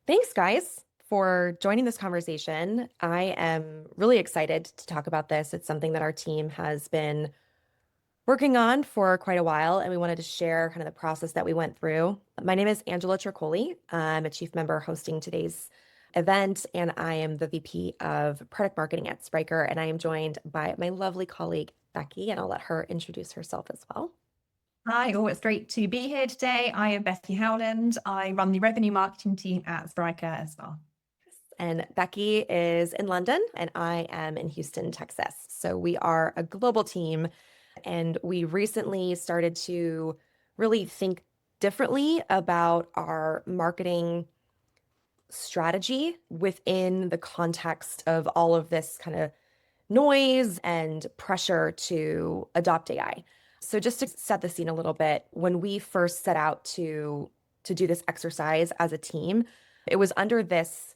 Thanks, guys, for joining this conversation. I am really excited to talk about this. It's something that our team has been working on for quite a while, and we wanted to share kind of the process that we went through. My name is Angela Tricoli. I'm a chief member hosting today's event, and I am the VP of product marketing at Spryker, and I am joined by my lovely colleague, Becky, and I'll let her introduce herself as well. Hi, it's great to be here today. I am Becky Howland. I run the revenue marketing team at Spryker as well. And Becky is in London, and I am in Houston, Texas. So we are a global team, and we recently started to really think differently about our marketing strategy within the context of all of this kind of noise and pressure to adopt AI. So just to set the scene a little bit, when we first set out to do this exercise as a team, it was under this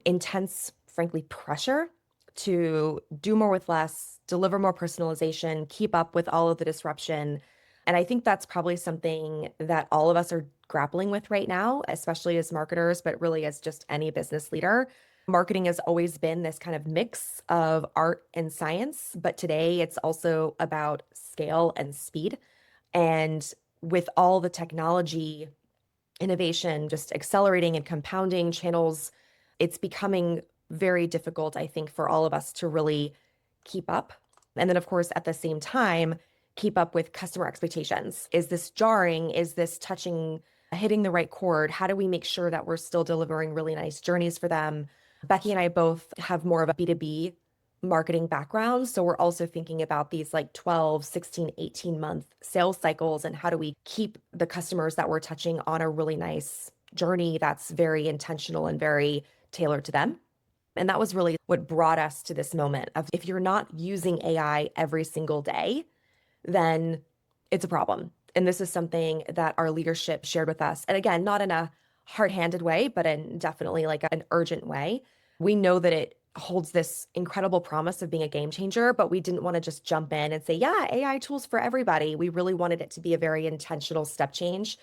intense, frankly, pressure to do more with less, deliver more personalization, keep up with all of the disruption. And I think that's probably something that all of us are grappling with right now, especially as marketers, but really as just any business leader. Marketing has always been this kind of mix of art and science, but today it's also about scale and speed. And with all the technology innovation just accelerating and compounding channels, it's becoming very difficult, I think, for all of us to really keep up. And then, of course, at the same time, keep up with customer expectations. Is this jarring? Is this hitting the right chord? How do we make sure that we're still delivering really nice journeys for them? Becky and I both have more of a B2B marketing background. So we're also thinking about these like 12, 16, 18-month sales cycles and how do we keep the customers that we're touching on a really nice journey that's very intentional and very tailored to them. And that was really what brought us to this moment of if you're not using AI every single day, then it's a problem. And this is something that our leadership shared with us. And again, not in a hard-handed way, but in definitely like an urgent way. We know that it holds this incredible promise of being a game changer, but we didn't want to just jump in and say, yeah, AI tools for everybody. We really wanted it to be a very intentional step change.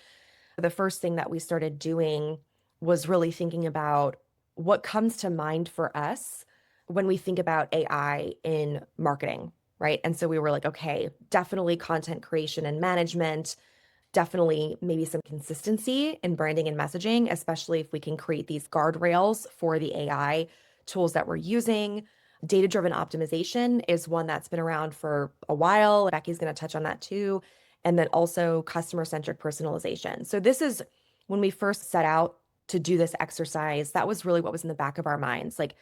The first thing that we started doing was really thinking about what comes to mind for us when we think about AI in marketing, right? And so we were like, okay, definitely content creation and management, definitely maybe some consistency in branding and messaging, especially if we can create these guardrails for the AI tools that we're using. Data-driven optimization is one that's been around for a while. Becky's going to touch on that too. And then also customer-centric personalization. So this is when we first set out to do this exercise, that was really what was in the back of our minds. Like,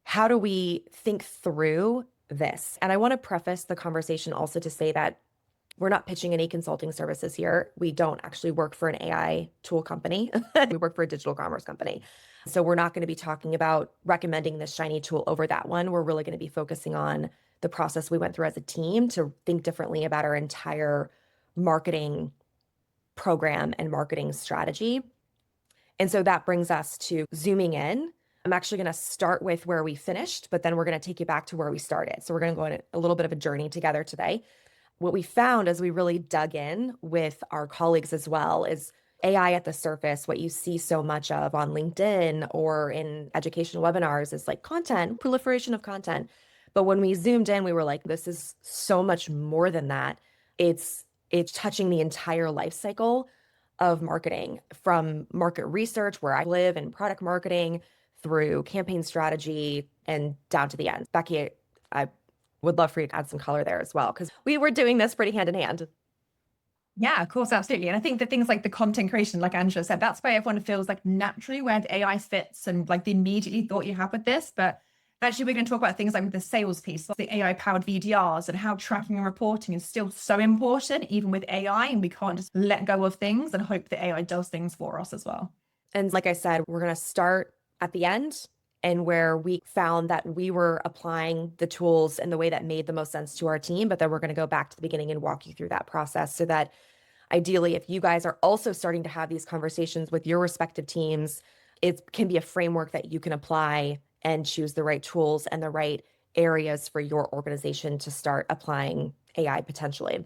how do we think through this? And I want to preface the conversation also to say that we're not pitching any consulting services here. We don't actually work for an AI tool company. We work for a digital commerce company. So we're not going to be talking about recommending this shiny tool over that one. We're really going to be focusing on the process we went through as a team to think differently about our entire marketing program and marketing strategy. And so that brings us to zooming in. I'm actually going to start with where we finished, but then we're going to take you back to where we started. So we're going to go on a little bit of a journey together today. What we found as we really dug in with our colleagues as well is AI at the surface. What you see so much of on LinkedIn or in educational webinars is like content, proliferation of content. But when we zoomed in, we were like, this is so much more than that. It's touching the entire life cycle of marketing, from market research, where I live, in product marketing, through campaign strategy, and down to the end. Becky, I would love for you to add some color there as well, because we were doing this pretty hand in hand. Yeah, of course, absolutely. And I think that things like the content creation, like Angela said, that's where everyone feels like naturally where the AI fits and like the immediately thought you have with this. But actually, we're going to talk about things like the sales piece, like the AI powered VDRs and how tracking and reporting is still so important, even with AI. And we can't just let go of things and hope that AI does things for us as well. And like I said, we're going to start at the end and where we found that we were applying the tools in the way that made the most sense to our team. But then we're going to go back to the beginning and walk you through that process so that ideally, if you guys are also starting to have these conversations with your respective teams, it can be a framework that you can apply and choose the right tools and the right areas for your organization to start applying AI potentially.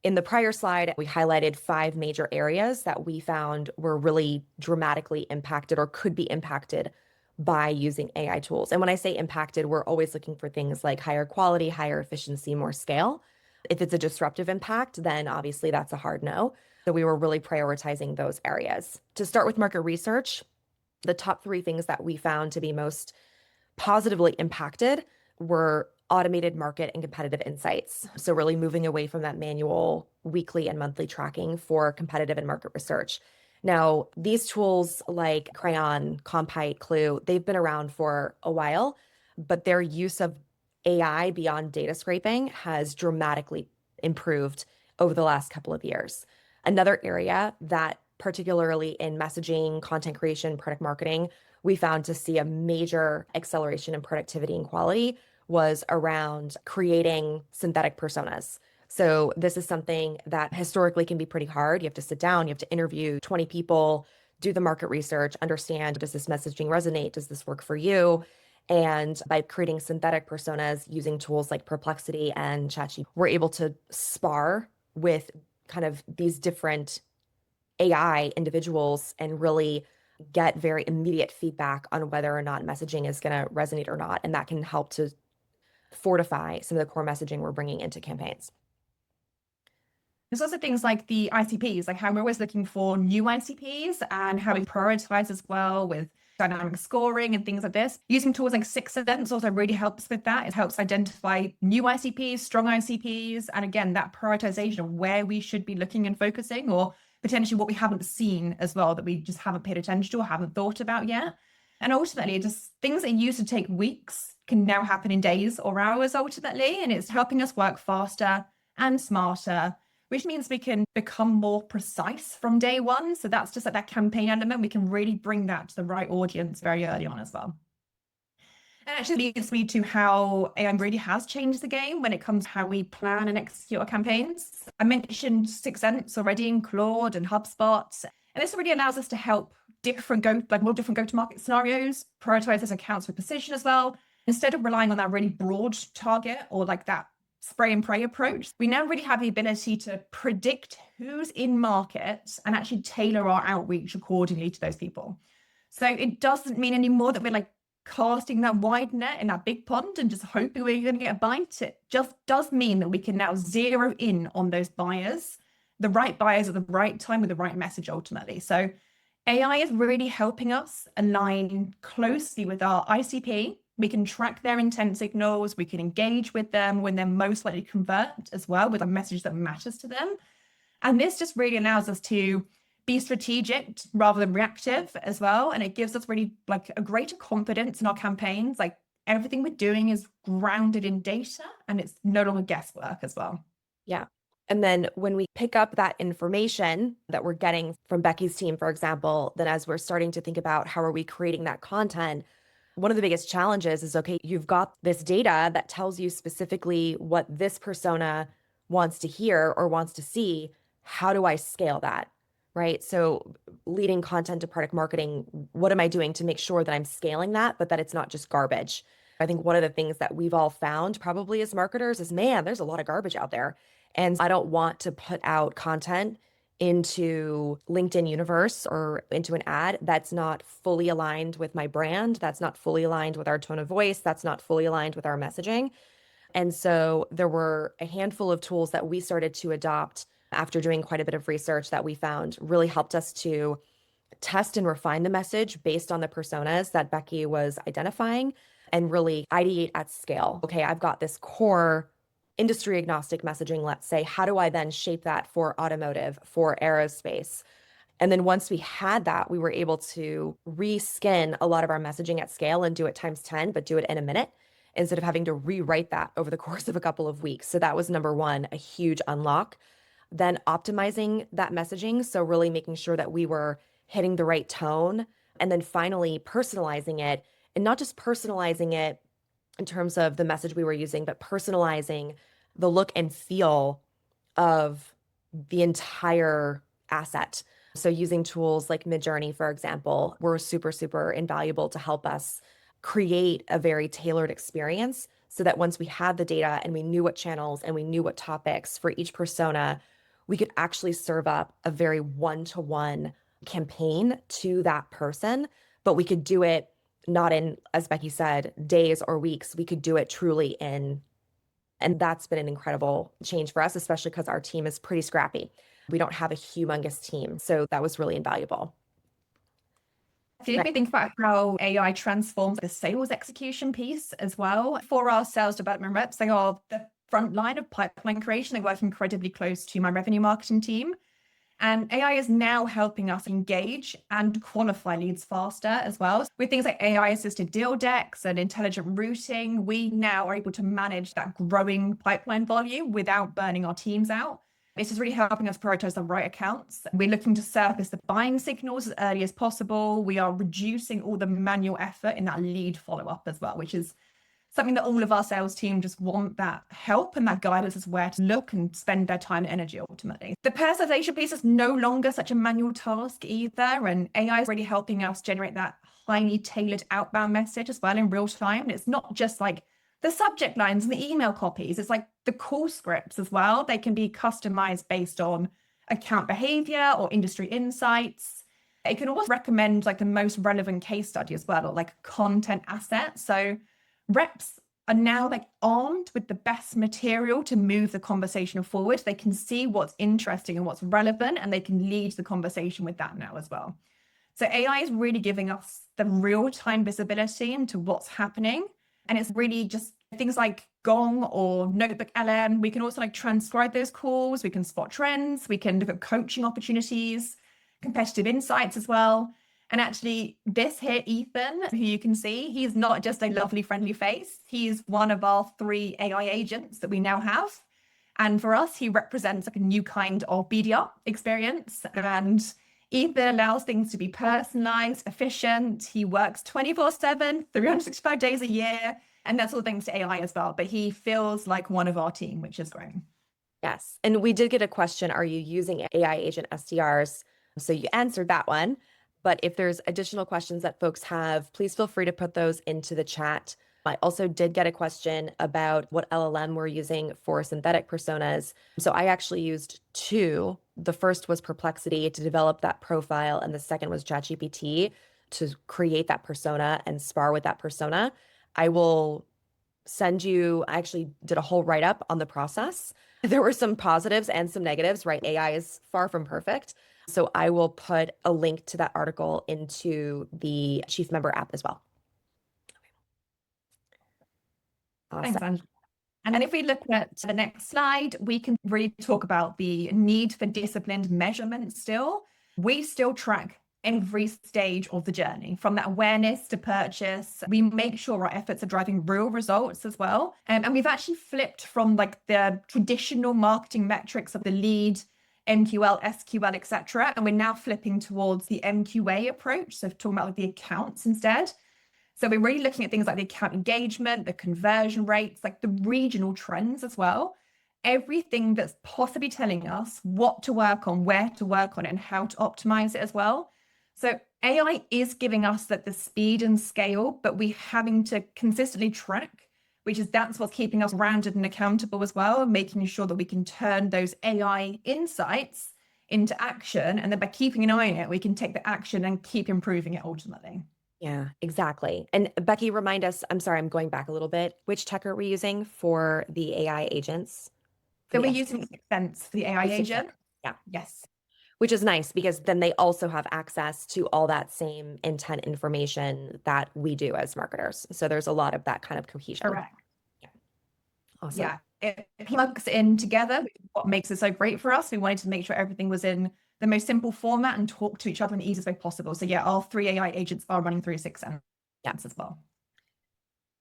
In the prior slide, we highlighted 5 major areas that we found were really dramatically impacted or could be impacted by using AI tools. And when I say impacted, we're always looking for things like higher quality, higher efficiency, more scale. If it's a disruptive impact, then obviously that's a hard no. So we were really prioritizing those areas. To start with market research, the top 3 things that we found to be most positively impacted were automated market and competitive insights. So, really moving away from that manual weekly and monthly tracking for competitive and market research. Now, these tools like Crayon, Compite, Clue, they've been around for a while, but their use of AI beyond data scraping has dramatically improved over the last couple of years. Another area that, particularly in messaging, content creation, product marketing, we found to see a major acceleration in productivity and quality was around creating synthetic personas. So this is something that historically can be pretty hard. You have to sit down, you have to interview 20 people, do the market research, understand, does this messaging resonate? Does this work for you? And by creating synthetic personas using tools like Perplexity and ChatGPT, we're able to spar with kind of these different AI individuals and really get very immediate feedback on whether or not messaging is going to resonate or not. And that can help to fortify some of the core messaging we're bringing into campaigns. There's also things like the ICPs, like how we're always looking for new ICPs and how we prioritize as well with dynamic scoring and things like this. Using tools like 6sense also really helps with that. It helps identify new ICPs, strong ICPs, and again, that prioritization of where we should be looking and focusing, or potentially what we haven't seen as well that we just haven't paid attention to or haven't thought about yet. And ultimately, just things that used to take weeks can now happen in days or hours ultimately, and it's helping us work faster and smarter, which means we can become more precise from day one. So that's just like that campaign element. We can really bring that to the right audience very early on as well. And actually leads me to how AI really has changed the game when it comes to how we plan and execute our campaigns. I mentioned 6sense already, in Claude and HubSpot. And this really allows us to help more different go-to-market scenarios, prioritize those accounts with precision as well. Instead of relying on that really broad target or like that spray and pray approach, we now really have the ability to predict who's in market and actually tailor our outreach accordingly to those people. So it doesn't mean anymore that we're like casting that wide net in that big pond and just hoping we're going to get a bite. It just does mean that we can now zero in on those buyers, the right buyers at the right time with the right message ultimately. So AI is really helping us align closely with our ICP. We can track their intent signals. We can engage with them when they're most likely to convert as well with a message that matters to them. And this just really allows us to be strategic rather than reactive as well. And it gives us really like a greater confidence in our campaigns. Like everything we're doing is grounded in data and it's no longer guesswork as well. Yeah. And then when we pick up that information that we're getting from Becky's team, for example, then as we're starting to think about how are we creating that content, one of the biggest challenges is, okay, you've got this data that tells you specifically what this persona wants to hear or wants to see. How do I scale that? Right? So leading content to product marketing, what am I doing to make sure that I'm scaling that, but that it's not just garbage? I think one of the things that we've all found probably as marketers is, man, there's a lot of garbage out there. And I don't want to put out content into LinkedIn universe or into an ad that's not fully aligned with my brand, that's not fully aligned with our tone of voice, that's not fully aligned with our messaging. And so there were a handful of tools that we started to adopt after doing quite a bit of research that we found really helped us to test and refine the message based on the personas that Becky was identifying and really ideate at scale. Okay, I've got this core industry agnostic messaging, let's say. How do I then shape that for automotive, for aerospace? And then once we had that, we were able to reskin a lot of our messaging at scale and do it times 10, but do it in a minute instead of having to rewrite that over the course of a couple of weeks. So that was number one, a huge unlock. Then optimizing that messaging. So really making sure that we were hitting the right tone. And then finally personalizing it, and not just personalizing it in terms of the message we were using, but personalizing the look and feel of the entire asset. So using tools like Midjourney, for example, were super, super invaluable to help us create a very tailored experience so that once we had the data and we knew what channels and we knew what topics for each persona, we could actually serve up a very one-to-one campaign to that person, but we could do it not in, as Becky said, days or weeks. We could do it truly in, and that's been an incredible change for us, especially because our team is pretty scrappy. We don't have a humongous team. So that was really invaluable. If we think about how AI transforms the sales execution piece as well, for our sales development reps, they are the front line of pipeline creation. They work incredibly close to my revenue marketing team. And AI is now helping us engage and qualify leads faster as well. With things like AI assisted deal decks and intelligent routing, we now are able to manage that growing pipeline volume without burning our teams out. This is really helping us prioritize the right accounts. We're looking to surface the buying signals as early as possible. We are reducing all the manual effort in that lead follow-up as well, which is something that all of our sales team just want, that help and that guidance as where to look and spend their time and energy ultimately. The personalization piece is no longer such a manual task either, and AI is really helping us generate that highly tailored outbound message as well in real time. And it's not just like the subject lines and the email copies, it's like the call scripts as well. They can be customized based on account behavior or industry insights. It can also recommend like the most relevant case study as well, or like content asset. So reps are now like armed with the best material to move the conversation forward. They can see what's interesting and what's relevant, and they can lead the conversation with that now as well. So AI is really giving us the real-time visibility into what's happening. And it's really just things like Gong or Notebook LM. We can also like transcribe those calls. We can spot trends. We can look at coaching opportunities, competitive insights as well. And actually, this here, Ethan, who you can see, he's not just a lovely, friendly face. He's one of our 3 AI agents that we now have. And for us, he represents like a new kind of BDR experience. And Ethan allows things to be personalized, efficient. He works 24/7, 365 days a year. And that's all thanks to AI as well. But he feels like one of our team, which is great. Yes. And we did get a question, are you using AI agent SDRs? So you answered that one. But if there's additional questions that folks have, please feel free to put those into the chat. I also did get a question about what LLM we're using for synthetic personas. So I actually used 2. The first was Perplexity to develop that profile, and the second was ChatGPT to create that persona and spar with that persona. I will send you, I actually did a whole write-up on the process. There were some positives and some negatives, right? AI is far from perfect. So I will put a link to that article into the Chief Member app as well. Awesome. Thanks, Angela. And then if we look at the next slide, we can really talk about the need for disciplined measurement still. We still track every stage of the journey, from that awareness to purchase. We make sure our efforts are driving real results as well. And we've actually flipped from like the traditional marketing metrics of the lead, MQL, SQL, etc. And we're now flipping towards the MQA approach. So talking about like the accounts instead. So we're really looking at things like the account engagement, the conversion rates, like the regional trends as well. Everything that's possibly telling us what to work on, where to work on it, and how to optimize it as well. So AI is giving us that the speed and scale, but we're having to consistently track, that's what's keeping us rounded and accountable as well, making sure that we can turn those AI insights into action. And then by keeping an eye on it, we can take the action and keep improving it ultimately. Yeah, exactly. And Becky, remind us, I'm sorry, I'm going back a little bit. Which tech are we using for the AI agents? So we're using Sense for the AI agent. Yeah. Yes. Which is nice because then they also have access to all that same intent information that we do as marketers. So there's a lot of that kind of cohesion. Correct. Yeah. Awesome. Yeah. It plugs in together, what makes it so great for us. We wanted to make sure everything was in the most simple format and talk to each other in the easiest way possible. So yeah, our 3 AI agents are running through 6 Sense as well.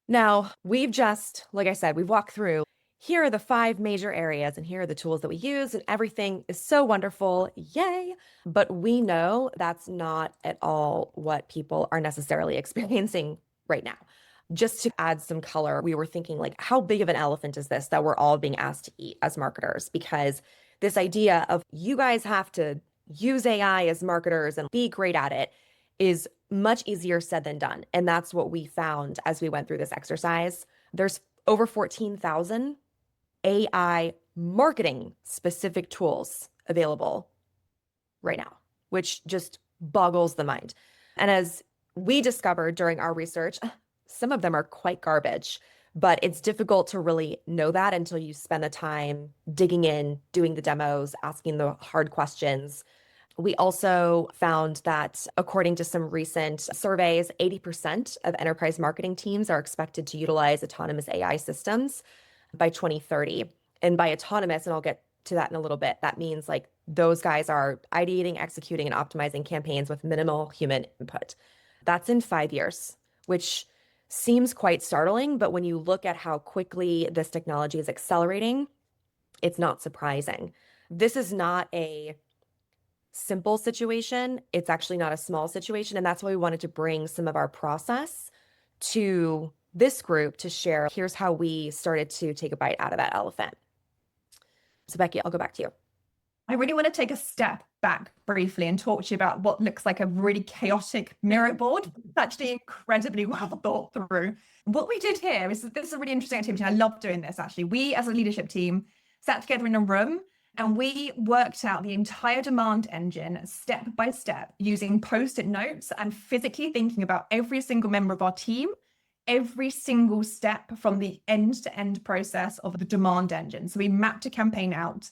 Now, we've just, like I said, we've walked through, here are the 5 major areas and here are the tools that we use, and everything is so wonderful. Yay. But we know that's not at all what people are necessarily experiencing right now. Just to add some color, we were thinking like, how big of an elephant is this that we're all being asked to eat as marketers? Because this idea of you guys have to use AI as marketers and be great at it is much easier said than done. And that's what we found as we went through this exercise. There's over 14,000 AI marketing specific tools available right now, which just boggles the mind. And as we discovered during our research, some of them are quite garbage, but it's difficult to really know that until you spend the time digging in, doing the demos, asking the hard questions. We also found that according to some recent surveys, 80% of enterprise marketing teams are expected to utilize autonomous AI systems by 2030. And by autonomous, and I'll get to that in a little bit, that means like those guys are ideating, executing, and optimizing campaigns with minimal human input. That's in 5 years, which seems quite startling. But when you look at how quickly this technology is accelerating, it's not surprising. This is not a simple situation. It's actually not a small situation. And that's why we wanted to bring some of our process to this group to share. Here's how we started to take a bite out of that elephant. So, Becky, I'll go back to you. I really want to take a step back briefly and talk to you about what looks like a really chaotic mirror board. It's actually incredibly well thought through. What we did here is this is a really interesting activity. I love doing this, actually. We, as a leadership team, sat together in a room and we worked out the entire demand engine step by step using post-it notes and physically thinking about every single member of our team, every single step from the end-to-end process of the demand engine. So we mapped a campaign out.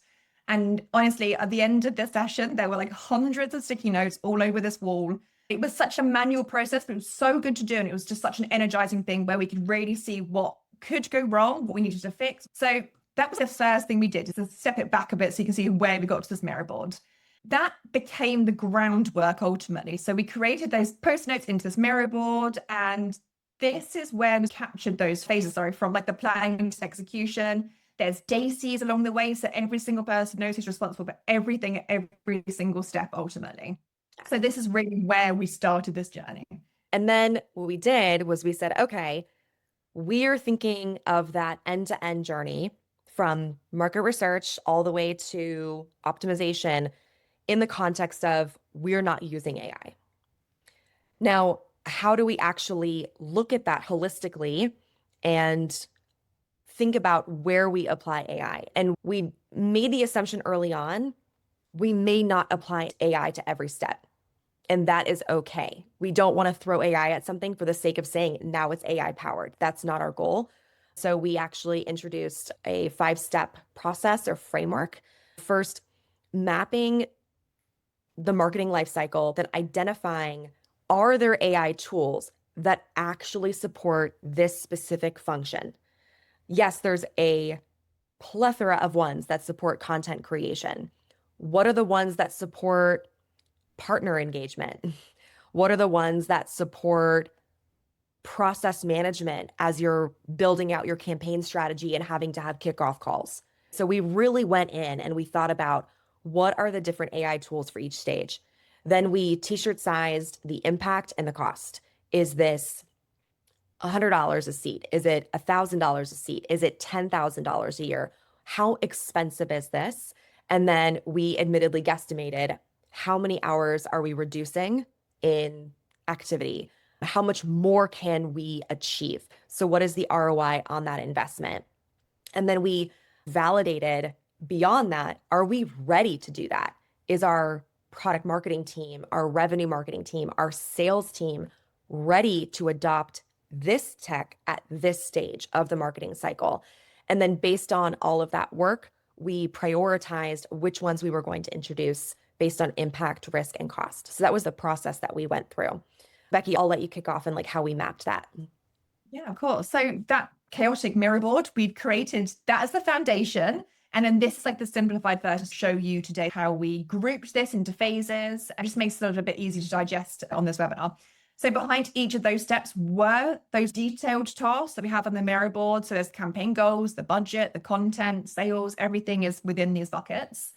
And honestly, at the end of the session, there were like hundreds of sticky notes all over this wall. It was such a manual process, but it was so good to do. And it was just such an energizing thing where we could really see what could go wrong, what we needed to fix. So that was the first thing we did, is to step it back a bit so you can see where we got to this mirror board. That became the groundwork ultimately. So we created those post notes into this mirror board, and this is where we captured those phases, from like the planning to execution. There's daisies along the way, so every single person knows who's responsible for everything at every single step ultimately. So this is really where we started this journey. And then what we did was we said, okay, we're thinking of that end-to-end journey from market research all the way to optimization in the context of we're not using AI. Now, how do we actually look at that holistically and think about where we apply AI? And we made the assumption early on, we may not apply AI to every step. And that is okay. We don't want to throw AI at something for the sake of saying now it's AI powered. That's not our goal. So we actually introduced a 5-step process or framework. First, mapping the marketing lifecycle, then identifying, are there AI tools that actually support this specific function? Yes, there's a plethora of ones that support content creation. What are the ones that support partner engagement? What are the ones that support process management as you're building out your campaign strategy and having to have kickoff calls? So we really went in and we thought about what are the different AI tools for each stage. Then we t-shirt sized the impact and the cost. Is this $100 a seat? Is it $1,000 a seat? Is it $10,000 a year? How expensive is this? And then we admittedly guesstimated how many hours are we reducing in activity? How much more can we achieve? So what is the ROI on that investment? And then we validated beyond that, are we ready to do that? Is our product marketing team, our revenue marketing team, our sales team ready to adopt this tech at this stage of the marketing cycle? And then based on all of that work, we prioritized which ones we were going to introduce based on impact, risk, and cost. So that was the process that we went through. Becky, I'll let you kick off and like how we mapped that. Yeah, of course. So that chaotic mirror board, we'd created that as the foundation. And then this is like the simplified version to show you today how we grouped this into phases and just makes it a little bit easy to digest on this webinar. So behind each of those steps were those detailed tasks that we have on the mirror board. So there's campaign goals, the budget, the content, sales, everything is within these buckets.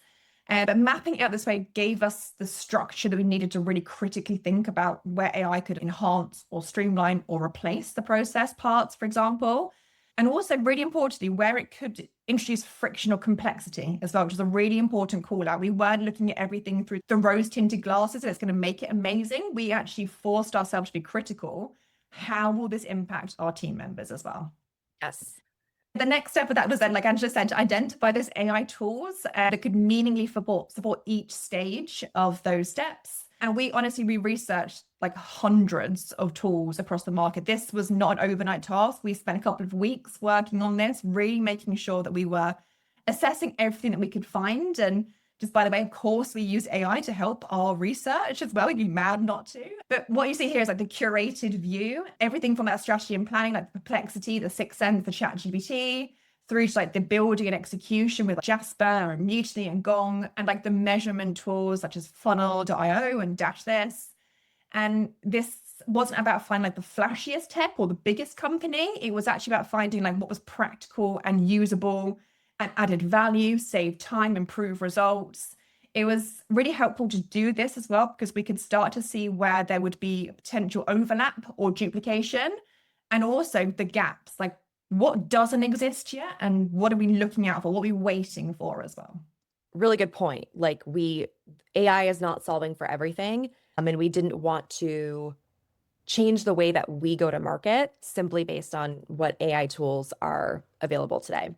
But mapping it out this way gave us the structure that we needed to really critically think about where AI could enhance or streamline or replace the process parts, for example. And also, really importantly, where it could introduce friction or complexity as well, which is a really important call out. We weren't looking at everything through the rose-tinted glasses that's going to make it amazing. We actually forced ourselves to be critical. How will this impact our team members as well? Yes. The next step of that was then, like Angela said, to identify those AI tools that could meaningfully support each stage of those steps. And we researched like hundreds of tools across the market. This was not an overnight task. We spent a couple of weeks working on this, really making sure that we were assessing everything that we could find. And just by the way, of course, we use AI to help our research as well. We'd be mad not to. But what you see here is like the curated view, everything from that strategy and planning, like the Perplexity, the Sixth Sense, the ChatGPT, through to like the building and execution with Jasper and Mutiny and Gong, and like the measurement tools such as Funnel.io and Dash This. And this wasn't about finding like the flashiest tech or the biggest company. It was actually about finding like what was practical and usable and added value, save time, improve results. It was really helpful to do this as well because we could start to see where there would be potential overlap or duplication, and also the gaps, like what doesn't exist yet and what are we looking out for, what are we waiting for as well. Really good point. Like AI is not solving for everything. And we didn't want to change the way that we go to market simply based on what AI tools are available today.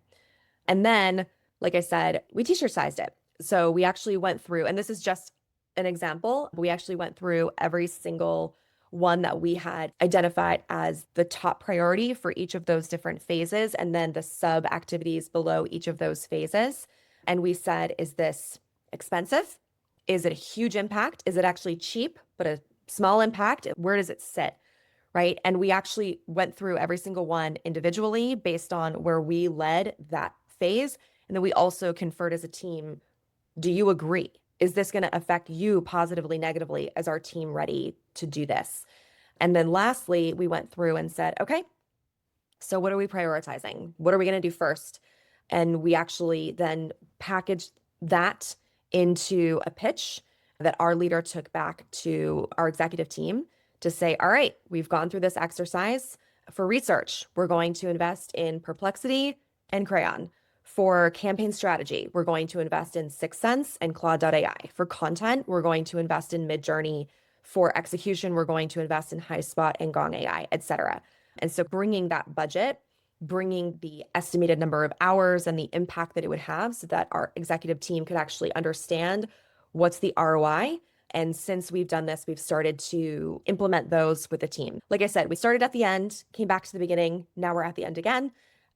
And then, like I said, we t-shirt sized it. So we actually went through, and this is just an example, we actually went through every single one that we had identified as the top priority for each of those different phases, and then the sub activities below each of those phases. And we said, is this expensive? Is it a huge impact? Is it actually cheap, but a small impact? Where does it sit? Right. And we actually went through every single one individually based on where we led that phase. And then we also conferred as a team. Do you agree? Is this going to affect you positively, negatively? Is our team ready to do this? And then lastly, we went through and said, okay, so what are we prioritizing? What are we going to do first? And we actually then packaged that into a pitch that our leader took back to our executive team to say, all right, we've gone through this exercise. For research, we're going to invest in Perplexity and Crayon. For campaign strategy, we're going to invest in Sixth Sense and Claude.ai. For content, we're going to invest in Midjourney. For execution, we're going to invest in HighSpot and Gong AI, et cetera. And so bringing that budget, bringing the estimated number of hours and the impact that it would have so that our executive team could actually understand what's the ROI. And since we've done this, we've started to implement those with the team. Like I said, we started at the end, came back to the beginning. Now we're at the end again.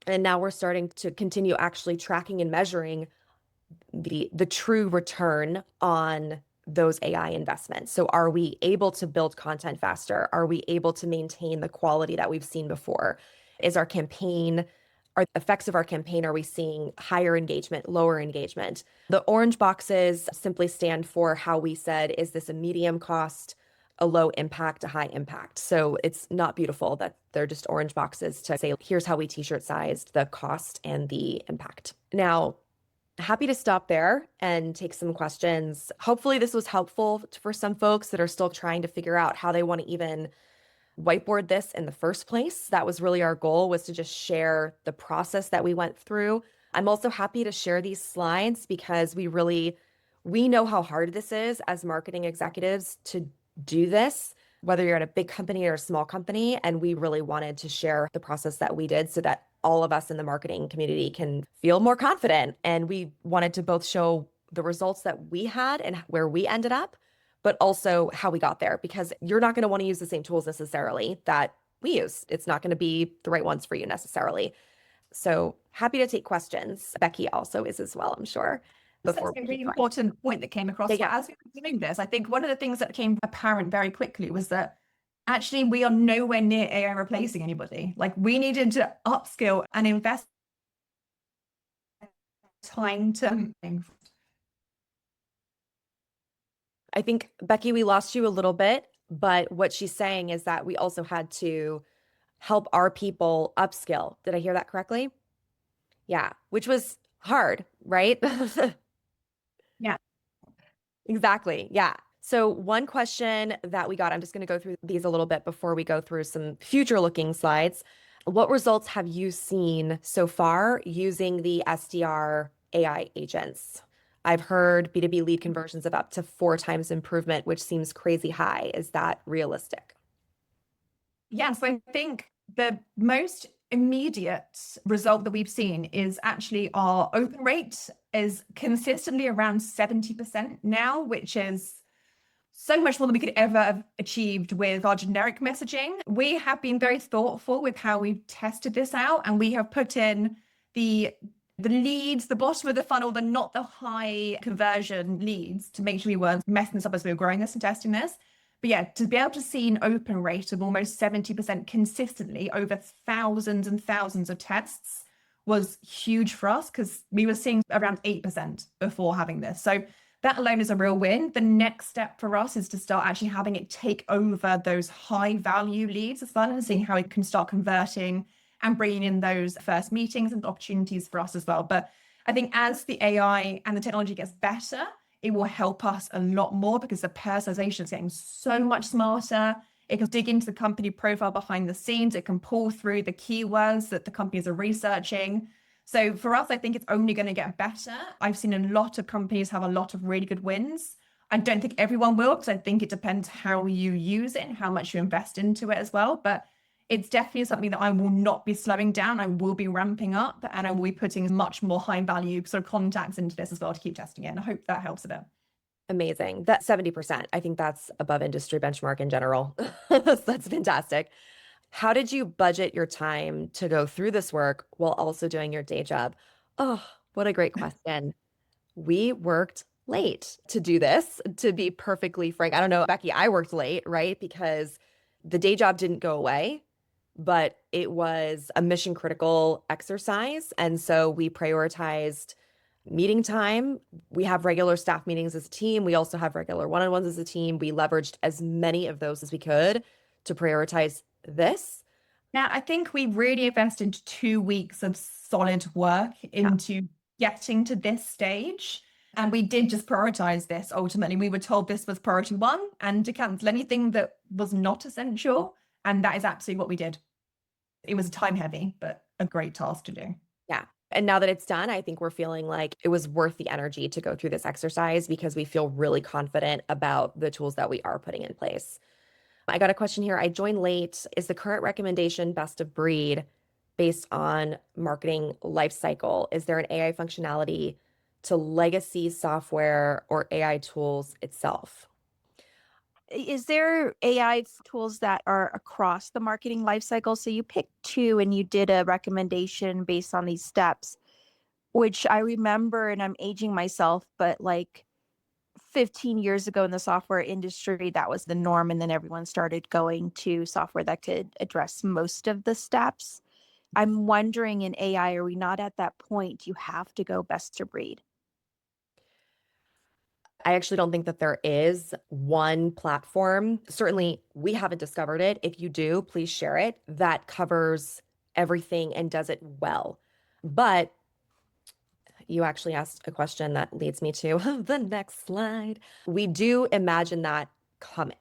And now we're starting to continue actually tracking and measuring the true return on those AI investments. So are we able to build content faster? Are we able to maintain the quality that we've seen before? Is our campaign, are the effects of our campaign, are we seeing higher engagement, lower engagement? The orange boxes simply stand for how we said, is this a medium cost, a low impact, a high impact? So it's not beautiful that they're just orange boxes to say, here's how we t-shirt sized the cost and the impact. Now, happy to stop there and take some questions. Hopefully this was helpful for some folks that are still trying to figure out how they want to even whiteboard this in the first place. That was really our goal, was to just share the process that we went through. I'm also happy to share these slides because we know how hard this is as marketing executives to do this, whether you're at a big company or a small company. And we really wanted to share the process that we did so that all of us in the marketing community can feel more confident. And we wanted to both show the results that we had and where we ended up, but also how we got there, because you're not going to want to use the same tools necessarily that we use. It's not going to be the right ones for you necessarily. So happy to take questions. Becky also is as well, I'm sure. That's a really important point that came across. Yeah. As we were doing this, I think one of the things that became apparent very quickly was that actually we are nowhere near AI replacing anybody. Like we needed to upskill and invest time to. I think, Becky, we lost you a little bit, but what she's saying is that we also had to help our people upskill. Did I hear that correctly? Yeah, which was hard, right? Yeah. Exactly. Yeah. So one question that we got, I'm just going to go through these a little bit before we go through some future looking slides. What results have you seen so far using the SDR AI agents? I've heard B2B lead conversions of up to 4 times improvement, which seems crazy high. Is that realistic? Yeah, so I think the most immediate result that we've seen is actually our open rate is consistently around 70% now, which is so much more than we could ever have achieved with our generic messaging. We have been very thoughtful with how we've tested this out, and we have put in the leads, the bottom of the funnel, the not the high conversion leads, to make sure we weren't messing this up as we were growing this and testing this. But yeah, to be able to see an open rate of almost 70% consistently over thousands and thousands of tests was huge for us, because we were seeing around 8% before having this. So that alone is a real win. The next step for us is to start actually having it take over those high value leads as well, and seeing how it can start converting and bringing in those first meetings and opportunities for us as well. But I think as the AI and the technology gets better, it will help us a lot more, because the personalization is getting so much smarter. It can dig into the company profile behind the scenes. It can pull through the keywords that the companies are researching. So for us, I think it's only going to get better. I've seen a lot of companies have a lot of really good wins. I don't think everyone will, because I think it depends how you use it and how much you invest into it as well. But it's definitely something that I will not be slowing down. I will be ramping up, and I will be putting much more high value sort of contacts into this as well to keep testing it. And I hope that helps a bit. Amazing. That 70%, I think that's above industry benchmark in general. That's fantastic. How did you budget your time to go through this work while also doing your day job? Oh, what a great question. We worked late to do this, to be perfectly frank. I don't know, Becky, I worked late, right? Because the day job didn't go away, but it was a mission critical exercise. And so we prioritized meeting time. We have regular staff meetings as a team. We also have regular one-on-ones as a team. We leveraged as many of those as we could to prioritize this. Now, I think we really invested 2 weeks of solid work Yeah. into getting to this stage. And we did just prioritize this. Ultimately, we were told this was priority one, and to cancel anything that was not essential. And that is absolutely what we did. It was time heavy, but a great task to do. Yeah. And now that it's done, I think we're feeling like it was worth the energy to go through this exercise because we feel really confident about the tools that we are putting in place. I got a question here. I joined late. Is the current recommendation best of breed based on marketing lifecycle? Is there an AI functionality to legacy software or AI tools itself? Is there AI tools that are across the marketing lifecycle? So you picked two and you did a recommendation based on these steps, which I remember, and I'm aging myself, but like 15 years ago in the software industry, that was the norm. And then everyone started going to software that could address most of the steps. I'm wondering, in AI, are we not at that point? You have to go best of breed. I actually don't think that there is one platform. Certainly, we haven't discovered it. If you do, please share it. That covers everything and does it well. But you actually asked a question that leads me to the next slide. We do imagine that coming.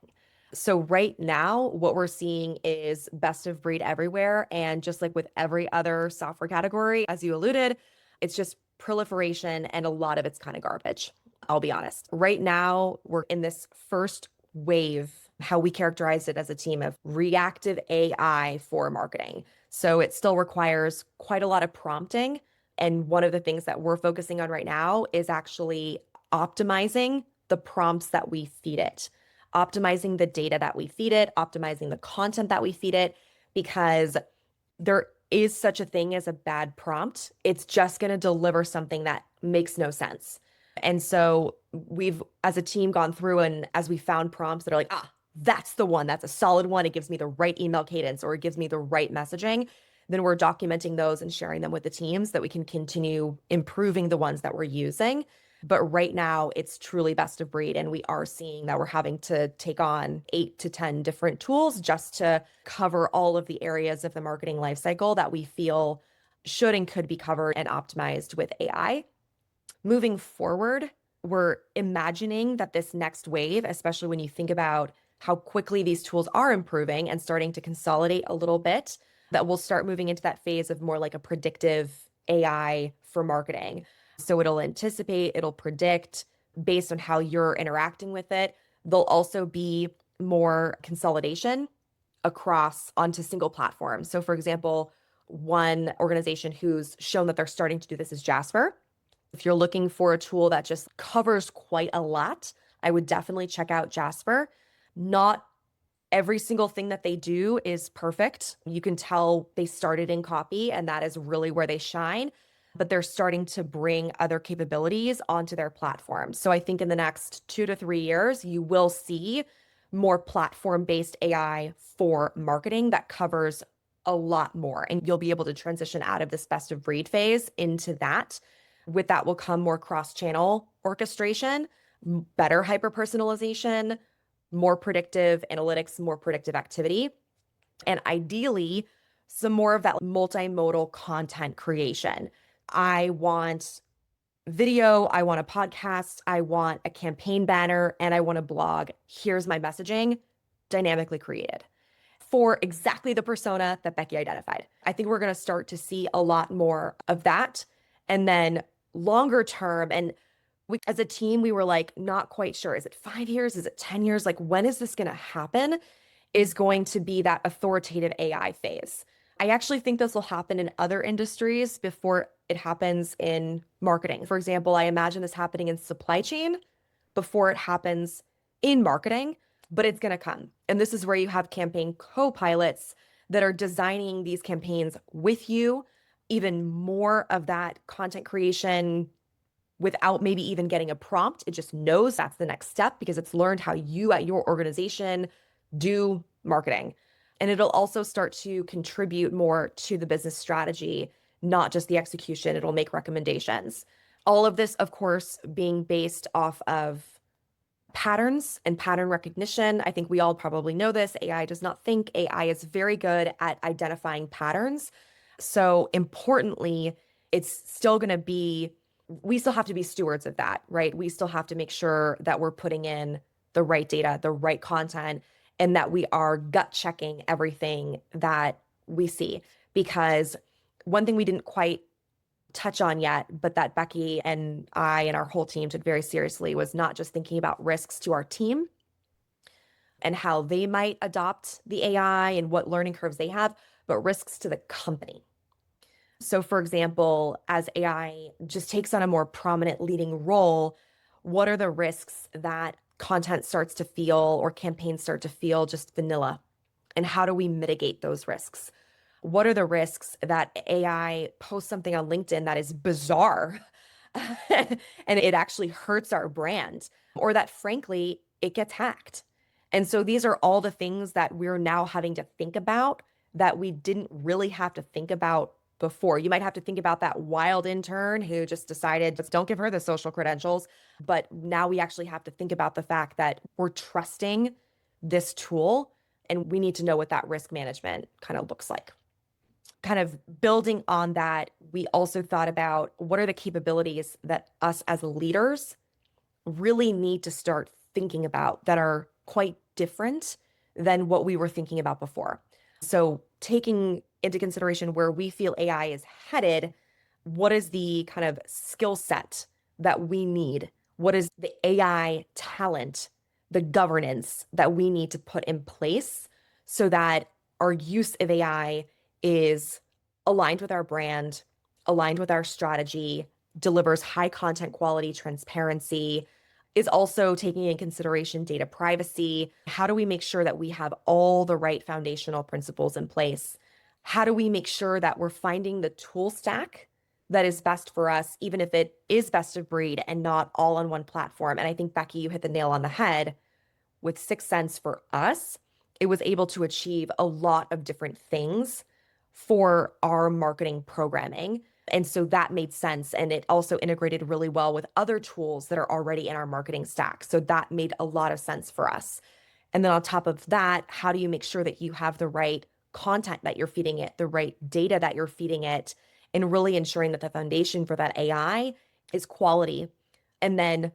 So right now, what we're seeing is best of breed everywhere. And just like with every other software category, as you alluded, it's just proliferation and a lot of it's kind of garbage. I'll be honest. Right now, we're in this first wave, how we characterized it as a team of reactive AI for marketing. So it still requires quite a lot of prompting. And one of the things that we're focusing on right now is actually optimizing the prompts that we feed it, optimizing the data that we feed it, optimizing the content that we feed it, because there is such a thing as a bad prompt. It's just going to deliver something that makes no sense. And so we've, as a team, gone through, and as we found prompts that are like, that's the one, that's a solid one. It gives me the right email cadence, or it gives me the right messaging. Then we're documenting those and sharing them with the teams so that we can continue improving the ones that we're using. But right now, it's truly best of breed. And we are seeing that we're having to take on 8 to 10 different tools just to cover all of the areas of the marketing lifecycle that we feel should and could be covered and optimized with AI. Moving forward, we're imagining that this next wave, especially when you think about how quickly these tools are improving and starting to consolidate a little bit, that we'll start moving into that phase of more like a predictive AI for marketing. So it'll anticipate, it'll predict based on how you're interacting with it. There'll also be more consolidation across onto single platforms. So for example, one organization who's shown that they're starting to do this is Jasper. If you're looking for a tool that just covers quite a lot, I would definitely check out Jasper. Not every single thing that they do is perfect. You can tell they started in copy, and that is really where they shine, but they're starting to bring other capabilities onto their platform. So I think in the next 2 to 3 years, you will see more platform-based AI for marketing that covers a lot more, and you'll be able to transition out of this best of breed phase into that. With that will come more cross-channel orchestration, better hyper-personalization, more predictive analytics, more predictive activity, and ideally, some more of that multimodal content creation. I want video, I want a podcast, I want a campaign banner, and I want a blog. Here's my messaging, dynamically created for exactly the persona that Becky identified. I think we're going to start to see a lot more of that. And then longer term, and we, as a team, we were like, not quite sure. Is it 5 years? Is it 10 years? Like, when is this going to happen? Is going to be that authoritative AI phase. I actually think this will happen in other industries before it happens in marketing. For example, I imagine this happening in supply chain before it happens in marketing, but it's going to come. And this is where you have campaign co-pilots that are designing these campaigns with you, even more of that content creation without maybe even getting a prompt. It just knows that's the next step because it's learned how you at your organization do marketing. And it'll also start to contribute more to the business strategy, not just the execution. It'll make recommendations. All of this, of course, being based off of patterns and pattern recognition. I think we all probably know this. AI does not think. AI is very good at identifying patterns. So importantly, it's still going to be, we still have to be stewards of that, right? We still have to make sure that we're putting in the right data, the right content, and that we are gut checking everything that we see. Because one thing we didn't quite touch on yet, but that Becky and I and our whole team took very seriously was not just thinking about risks to our team and how they might adopt the AI and what learning curves they have, but risks to the company. So, for example, as AI just takes on a more prominent leading role, what are the risks that content starts to feel or campaigns start to feel just vanilla? And how do we mitigate those risks? What are the risks that AI posts something on LinkedIn that is bizarre and it actually hurts our brand, or that frankly, it gets hacked? And so these are all the things that we're now having to think about that we didn't really have to think about before. You might have to think about that wild intern who just decided, just don't give her the social credentials. But now we actually have to think about the fact that we're trusting this tool and we need to know what that risk management kind of looks like. Kind of building on that, we also thought about what are the capabilities that us as leaders really need to start thinking about that are quite different than what we were thinking about before. So taking into consideration where we feel AI is headed, what is the kind of skill set that we need? What is the AI talent, the governance that we need to put in place so that our use of AI is aligned with our brand, aligned with our strategy, delivers high content quality, transparency, is also taking in consideration data privacy. How do we make sure that we have all the right foundational principles in place? How do we make sure that we're finding the tool stack that is best for us, even if it is best of breed and not all on one platform? And I think, Becky, you hit the nail on the head. With 6sense for us, it was able to achieve a lot of different things for our marketing programming. And so that made sense. And it also integrated really well with other tools that are already in our marketing stack. So that made a lot of sense for us. And then on top of that, how do you make sure that you have the right content that you're feeding it, the right data that you're feeding it, and really ensuring that the foundation for that AI is quality? And then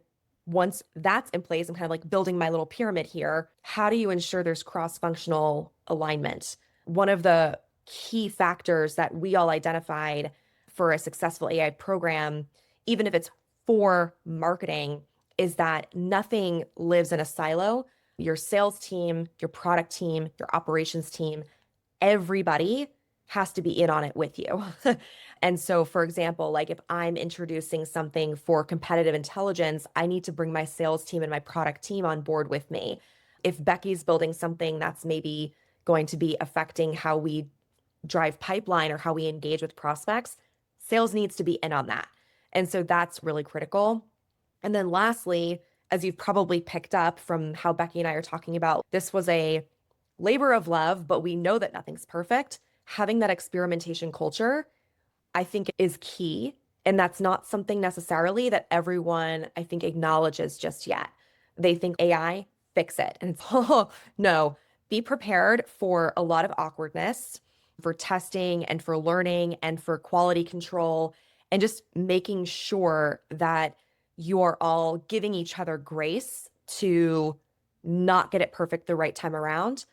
once that's in place, I'm kind of like building my little pyramid here. How do you ensure there's cross-functional alignment? One of the key factors that we all identified for a successful AI program, even if it's for marketing, is that nothing lives in a silo. Your sales team, your product team, your operations team, everybody has to be in on it with you. And so, for example, like if I'm introducing something for competitive intelligence, I need to bring my sales team and my product team on board with me. If Becky's building something that's maybe going to be affecting how we drive pipeline or how we engage with prospects, sales needs to be in on that. And so that's really critical. And then lastly, as you've probably picked up from how Becky and I are talking about, this was a labor of love, but we know that nothing's perfect. Having that experimentation culture, I think, is key. And that's not something necessarily that everyone, I think, acknowledges just yet. They think AI, fix it. And it's, oh, no, be prepared for a lot of awkwardness, for testing and for learning and for quality control, and just making sure that you are all giving each other grace to not get it perfect the right time around.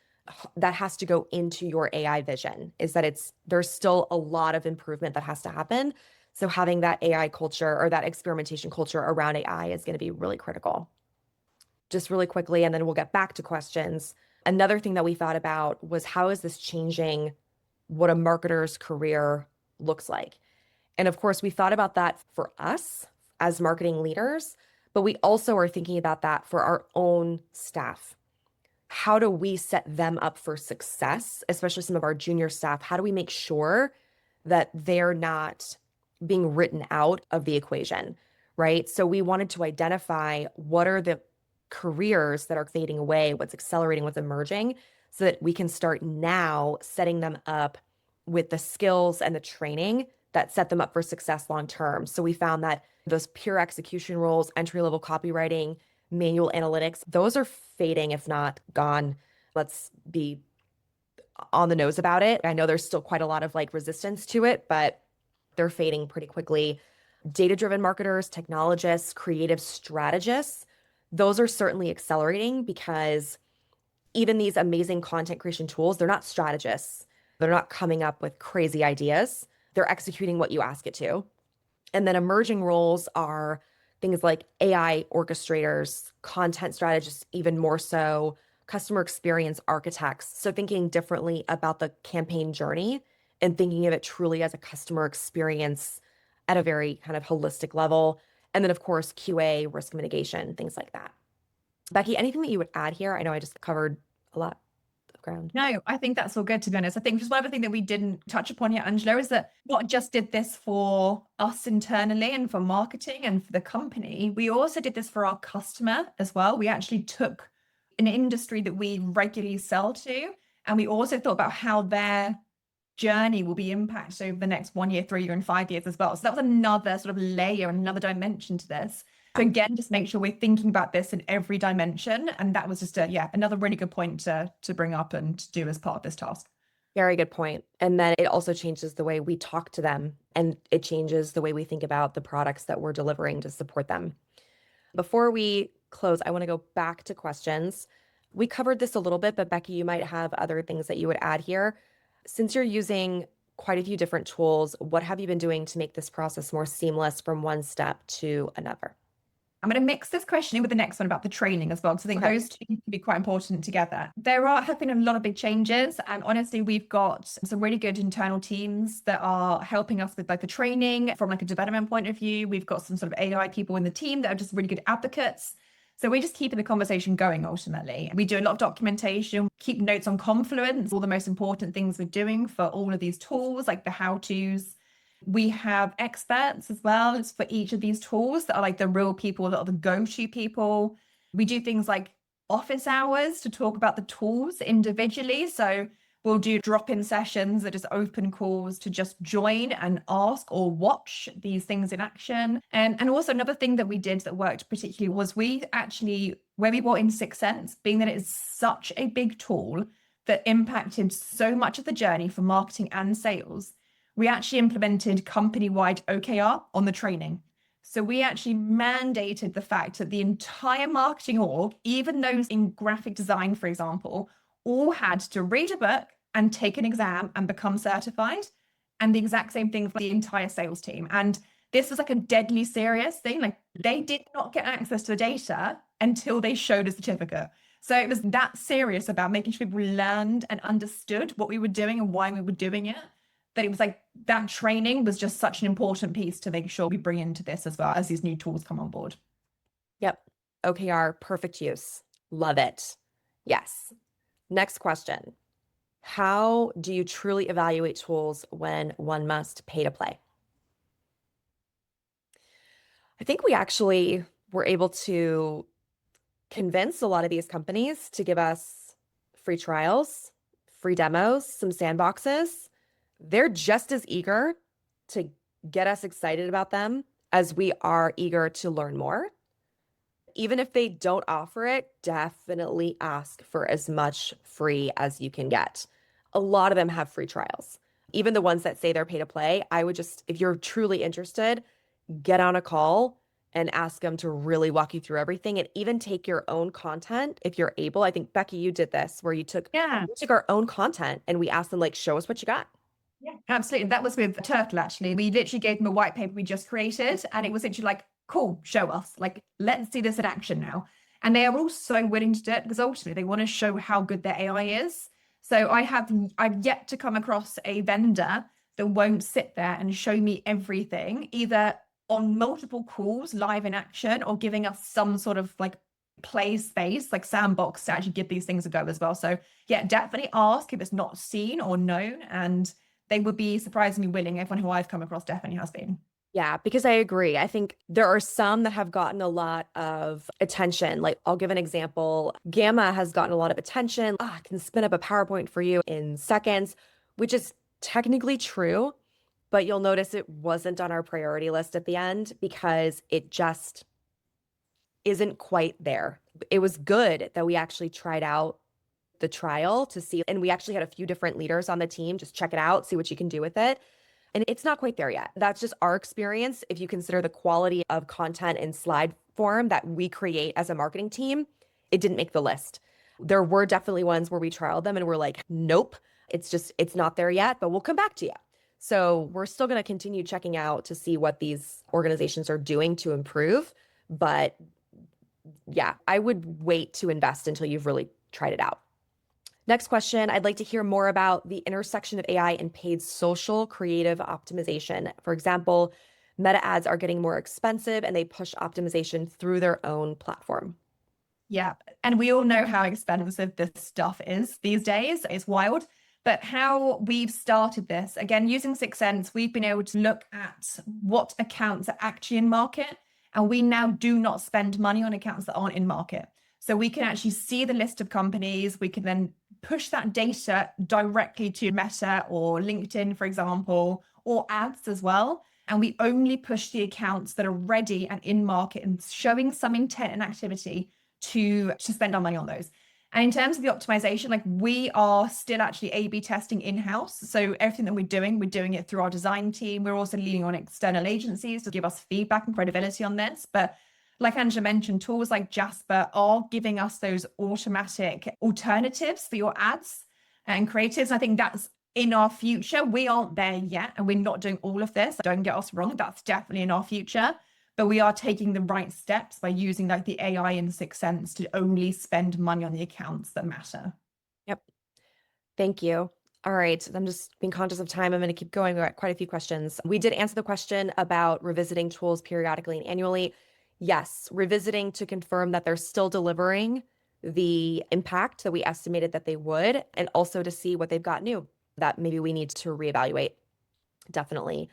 That has to go into your AI vision, is that there's still a lot of improvement that has to happen. So having that AI culture or that experimentation culture around AI is going to be really critical. Just really quickly, and then we'll get back to questions. Another thing that we thought about was, how is this changing what a marketer's career looks like? And of course, we thought about that for us as marketing leaders, but we also are thinking about that for our own staff. How do we set them up for success, especially some of our junior staff? How do we make sure that they're not being written out of the equation, right? So we wanted to identify what are the careers that are fading away, what's accelerating, what's emerging, so that we can start now setting them up with the skills and the training that set them up for success long term. So we found that those pure execution roles, entry-level copywriting, manual analytics, those are fading, if not gone. Let's be on the nose about it. I know there's still quite a lot of like resistance to it, but they're fading pretty quickly. Data-driven marketers, technologists, creative strategists, those are certainly accelerating, because even these amazing content creation tools, they're not strategists. They're not coming up with crazy ideas. They're executing what you ask it to. And then emerging roles are things like AI orchestrators, content strategists, even more so, customer experience architects. So thinking differently about the campaign journey and thinking of it truly as a customer experience at a very kind of holistic level. And then, of course, QA, risk mitigation, things like that. Becky, anything that you would add here? I know I just covered a lot of ground. No, I think that's all good, to be honest. I think just one other thing that we didn't touch upon yet, Angela, is that not just did this for us internally and for marketing and for the company, we also did this for our customer as well. We actually took an industry that we regularly sell to, and we also thought about how their journey will be impacted over the next 1 year, 3 year, and 5 years as well. So that was another sort of layer and another dimension to this. So again, just make sure we're thinking about this in every dimension. And that was just another really good point to bring up and do as part of this task. Very good point. And then it also changes the way we talk to them, and it changes the way we think about the products that we're delivering to support them. Before we close, I want to go back to questions. We covered this a little bit, but Becky, you might have other things that you would add here. Since you're using quite a few different tools, what have you been doing to make this process more seamless from one step to another? I'm going to mix this question in with the next one about the training as well, because I think those two can be quite important together. There have been a lot of big changes, and honestly, we've got some really good internal teams that are helping us with like the training from like a development point of view. We've got some sort of AI people in the team that are just really good advocates. So we're just keeping the conversation going ultimately. We do a lot of documentation, keep notes on Confluence, all the most important things we're doing for all of these tools, like the how-tos. We have experts as well for each of these tools that are like the real people that are the go-to people. We do things like office hours to talk about the tools individually. So we'll do drop-in sessions that is open calls to just join and ask or watch these things in action. And also another thing that we did that worked particularly was we actually, when we brought in 6 Sense, being that it is such a big tool that impacted so much of the journey for marketing and sales, we actually implemented company-wide OKR on the training. So we actually mandated the fact that the entire marketing org, even those in graphic design, for example, all had to read a book and take an exam and become certified. And the exact same thing for the entire sales team. And this was like a deadly serious thing. Like they did not get access to the data until they showed a certificate. So it was that serious about making sure people learned and understood what we were doing and why we were doing it. that it was like that training was just such an important piece to make sure we bring into this as well as these new tools come on board. Yep. OKR, perfect use. Love it. Yes. Next question. How do you truly evaluate tools when one must pay to play? I think we actually were able to convince a lot of these companies to give us free trials, free demos, some sandboxes. They're just as eager to get us excited about them as we are eager to learn more. Even if they don't offer it, definitely ask for as much free as you can get. A lot of them have free trials. Even the ones that say they're pay to play, I would just, if you're truly interested, get on a call and ask them to really walk you through everything, and even take your own content if you're able. I think, Becky, you did this where you took our own content and we asked them, like, show us what you got. Yeah, absolutely. That was with Turtle, actually. We literally gave them a white paper we just created, and it was literally like, cool, show us. Like, let's see this in action now. And they are all so willing to do it because ultimately they want to show how good their AI is. So I've yet to come across a vendor that won't sit there and show me everything, either on multiple calls, live in action, or giving us some sort of like play space, like sandbox, to actually give these things a go as well. So yeah, definitely ask if it's not seen or known, and they would be surprisingly willing. Everyone who I've come across definitely has been. Yeah, because I agree. I think there are some that have gotten a lot of attention. Like, I'll give an example. Gamma has gotten a lot of attention. I can spin up a PowerPoint for you in seconds, which is technically true, but you'll notice it wasn't on our priority list at the end because it just isn't quite there. It was good that we actually tried out the trial to see, and we actually had a few different leaders on the team just check it out, see what you can do with it. And it's not quite there yet. That's just our experience. If you consider the quality of content in slide form that we create as a marketing team, it didn't make the list. There were definitely ones where we trialed them and we're like, nope, it's not there yet, but we'll come back to you. So we're still going to continue checking out to see what these organizations are doing to improve. But yeah, I would wait to invest until you've really tried it out. Next question, I'd like to hear more about the intersection of AI and paid social creative optimization. For example, Meta ads are getting more expensive and they push optimization through their own platform. Yeah. And we all know how expensive this stuff is these days. It's wild. But how we've started this, again, using 6 Sense, we've been able to look at what accounts are actually in market. And we now do not spend money on accounts that aren't in market. So we can actually see the list of companies. We can then push that data directly to Meta or LinkedIn, for example, or ads as well. And we only push the accounts that are ready and in market and showing some intent and activity to spend our money on those. And in terms of the optimization, like, we are still actually A/B testing in-house. So everything that we're doing it through our design team. We're also leaning on external agencies to give us feedback and credibility on this. But like Angela mentioned, tools like Jasper are giving us those automatic alternatives for your ads and creatives. I think that's in our future. We aren't there yet, and we're not doing all of this. Don't get us wrong. That's definitely in our future. But we are taking the right steps by using like the AI in 6 Sense to only spend money on the accounts that matter. Yep. Thank you. All right. I'm just being conscious of time. I'm going to keep going. We've got quite a few questions. We did answer the question about revisiting tools periodically and annually. Yes, revisiting to confirm that they're still delivering the impact that we estimated that they would, and also to see what they've got new that maybe we need to reevaluate. Definitely.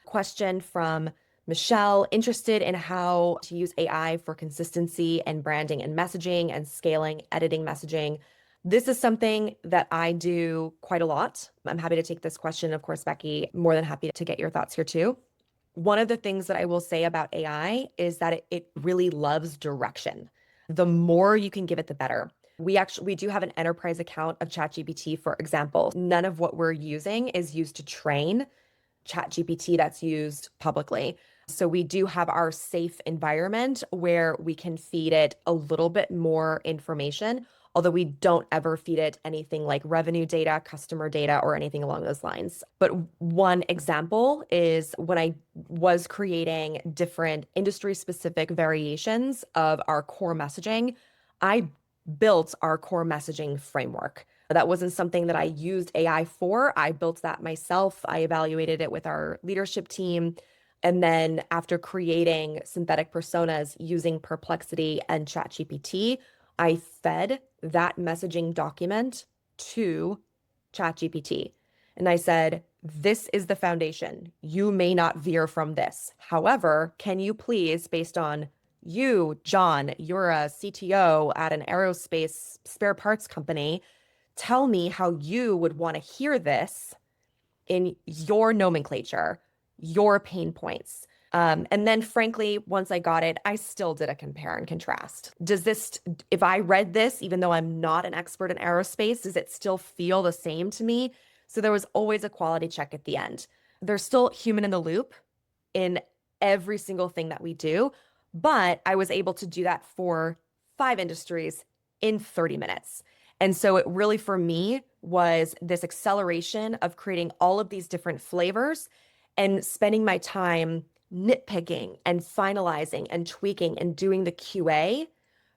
Question from Michelle, interested in how to use AI for consistency and branding and messaging and scaling, editing messaging. This is something that I do quite a lot. I'm happy to take this question. Of course, Becky, more than happy to get your thoughts here too. One of the things that I will say about AI is that it really loves direction. The more you can give it, the better. We do have an enterprise account of ChatGPT, for example. None of what we're using is used to train ChatGPT that's used publicly. So we do have our safe environment where we can feed it a little bit more information, although we don't ever feed it anything like revenue data, customer data, or anything along those lines. But one example is when I was creating different industry-specific variations of our core messaging, I built our core messaging framework. That wasn't something that I used AI for. I built that myself. I evaluated it with our leadership team. And then after creating synthetic personas using Perplexity and ChatGPT, I fed that messaging document to ChatGPT. And I said, this is the foundation. You may not veer from this. However, can you please, based on you, John, you're a CTO at an aerospace spare parts company, tell me how you would want to hear this in your nomenclature, your pain points. And then, frankly, once I got it, I still did a compare and contrast. If I read this, even though I'm not an expert in aerospace, does it still feel the same to me? So there was always a quality check at the end. There's still human in the loop in every single thing that we do, but I was able to do that for 5 industries in 30 minutes. And so it really, for me, was this acceleration of creating all of these different flavors and spending my time nitpicking and finalizing and tweaking and doing the QA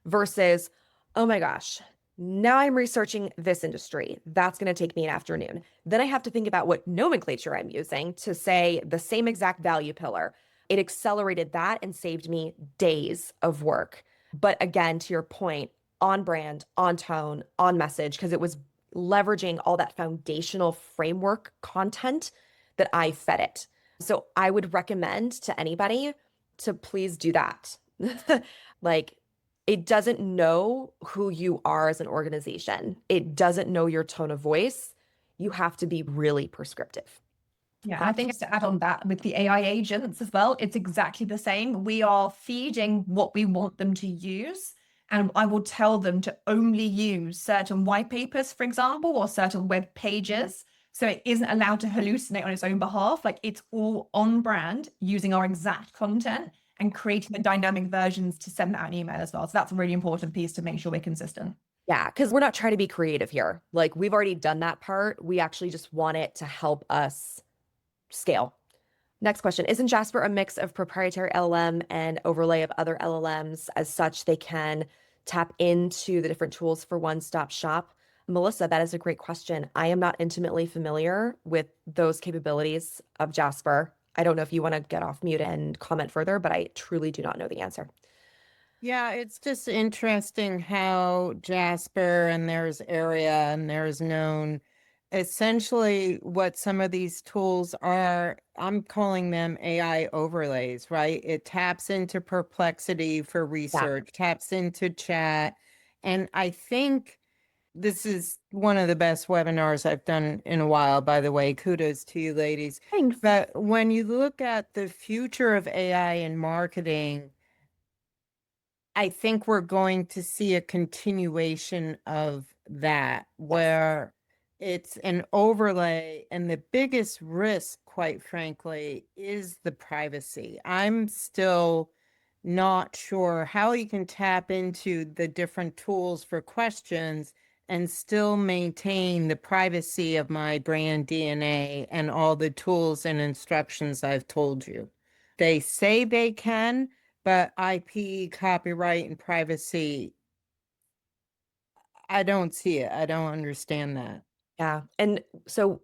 versus, oh my gosh, now I'm researching this industry. That's going to take me an afternoon. Then I have to think about what nomenclature I'm using to say the same exact value pillar. It accelerated that and saved me days of work. But again, to your point, on brand, on tone, on message, because it was leveraging all that foundational framework content that I fed it. So I would recommend to anybody to please do that. Like, it doesn't know who you are as an organization. It doesn't know your tone of voice. You have to be really prescriptive. Yeah, and I think to add on that with the AI agents as well, it's exactly the same. We are feeding what we want them to use. And I will tell them to only use certain white papers, for example, or certain web pages. So it isn't allowed to hallucinate on its own behalf. Like, it's all on brand using our exact content and creating the dynamic versions to send out an email as well. So that's a really important piece to make sure we're consistent. Yeah, because we're not trying to be creative here. Like, we've already done that part. We actually just want it to help us scale. Next question. Isn't Jasper a mix of proprietary LLM and overlay of other LLMs? As such, they can tap into the different tools for one-stop shop? Melissa, that is a great question. I am not intimately familiar with those capabilities of Jasper. I don't know if you want to get off mute and comment further, but I truly do not know the answer. Yeah, it's just interesting how Jasper and there's Area and there's Known. Essentially, what some of these tools are, I'm calling them AI overlays, right? It taps into Perplexity for research, taps into chat. And I think this is one of the best webinars I've done in a while, by the way. Kudos to you, ladies. Thanks. But when you look at the future of AI in marketing, I think we're going to see a continuation of that, where it's an overlay. And the biggest risk, quite frankly, is the privacy. I'm still not sure how you can tap into the different tools for questions and still maintain the privacy of my brand DNA and all the tools and instructions I've told you. They say they can, but IP, copyright, and privacy, I don't see it. I don't understand that. Yeah. And so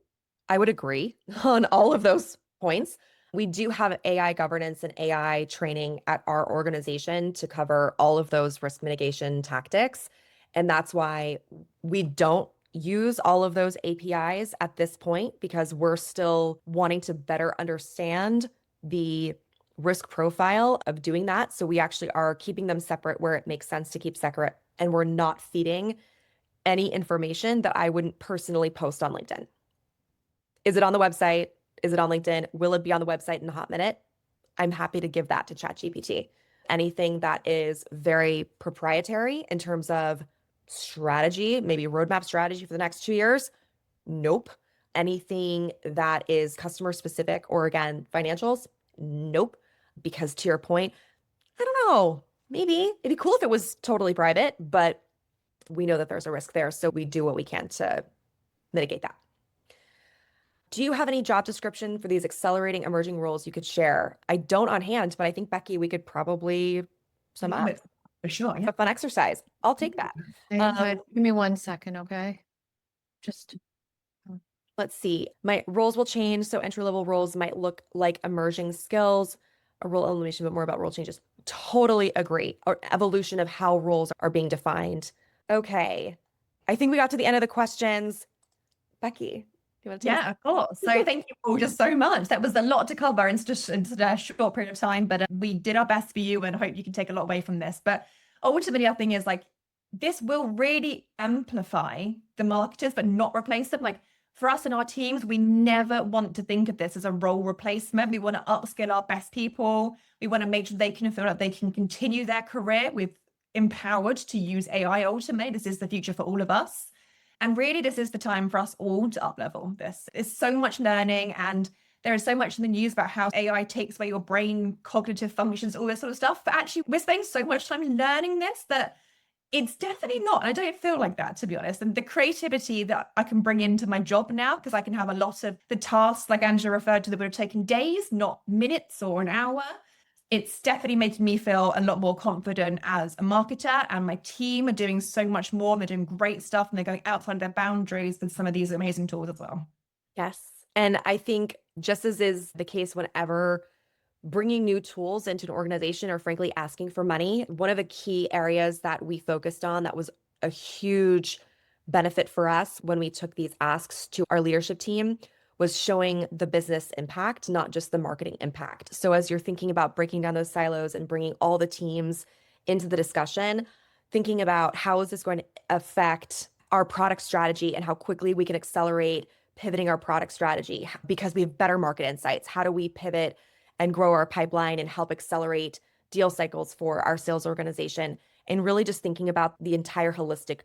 I would agree on all of those points. We do have AI governance and AI training at our organization to cover all of those risk mitigation tactics. And that's why we don't use all of those APIs at this point, because we're still wanting to better understand the risk profile of doing that. So we actually are keeping them separate where it makes sense to keep separate. And we're not feeding any information that I wouldn't personally post on LinkedIn. Is it on the website? Is it on LinkedIn? Will it be on the website in a hot minute? I'm happy to give that to ChatGPT. Anything that is very proprietary in terms of strategy, maybe roadmap strategy for the next 2 years, nope. Anything that is customer specific or, again, financials, nope. Because to your point, I don't know, maybe it'd be cool if it was totally private, but we know that there's a risk there. So we do what we can to mitigate that. Do you have any job description for these accelerating emerging roles you could share? I don't on hand, but I think, Becky, we could probably sum up. For sure. A fun exercise. I'll take that. Give me 1 second, okay? Just Let's see. My roles will change. So entry-level roles might look like emerging skills, a role elimination, but more about role changes. Totally agree. Or evolution of how roles are being defined. Okay. I think we got to the end of the questions. Becky, you want to take us? Yeah, of course. So thank you all just so much. That was a lot to cover in just in a short period of time, but we did our best for you and hope you can take a lot away from this. But ultimately, our thing is like, this will really amplify the marketers, but not replace them. Like for us and our teams, we never want to think of this as a role replacement. We want to upskill our best people. We want to make sure they can feel like they can continue their career with empowered to use AI ultimately. This is the future for all of us. And really, this is the time for us all to up-level this. It's so much learning, and there is so much in the news about how AI takes away your brain, cognitive functions, all this sort of stuff. But actually, we're spending so much time learning this that it's definitely not. I don't feel like that, to be honest. And the creativity that I can bring into my job now, because I can have a lot of the tasks, like Angela referred to, that would have taken days, not minutes or an hour. It's definitely making me feel a lot more confident as a marketer, and my team are doing so much more. They're doing great stuff and they're going outside their boundaries with some of these amazing tools as well. Yes. And I think just as is the case whenever bringing new tools into an organization or frankly asking for money, one of the key areas that we focused on that was a huge benefit for us when we took these asks to our leadership team was showing the business impact, not just the marketing impact. So as you're thinking about breaking down those silos and bringing all the teams into the discussion, thinking about how is this going to affect our product strategy and how quickly we can accelerate pivoting our product strategy because we have better market insights. How do we pivot and grow our pipeline and help accelerate deal cycles for our sales organization? And really just thinking about the entire holistic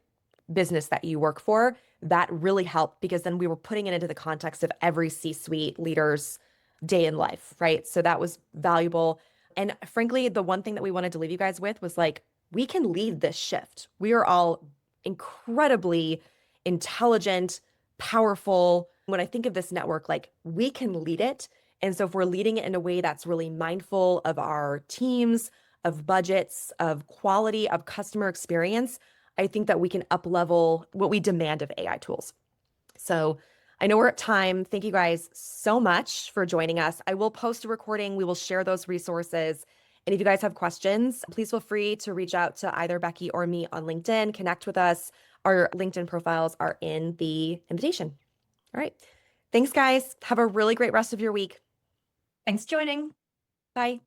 business that you work for, that really helped because then we were putting it into the context of every C-suite leader's day in life, right? So that was valuable. And frankly, the one thing that we wanted to leave you guys with was like, we can lead this shift. We are all incredibly intelligent, powerful. When I think of this network, like we can lead it. And so if we're leading it in a way that's really mindful of our teams, of budgets, of quality, of customer experience, I think that we can up-level what we demand of AI tools. So I know we're at time. Thank you guys so much for joining us. I will post a recording. We will share those resources. And if you guys have questions, please feel free to reach out to either Becky or me on LinkedIn, connect with us. Our LinkedIn profiles are in the invitation. All right. Thanks, guys. Have a really great rest of your week. Thanks for joining. Bye.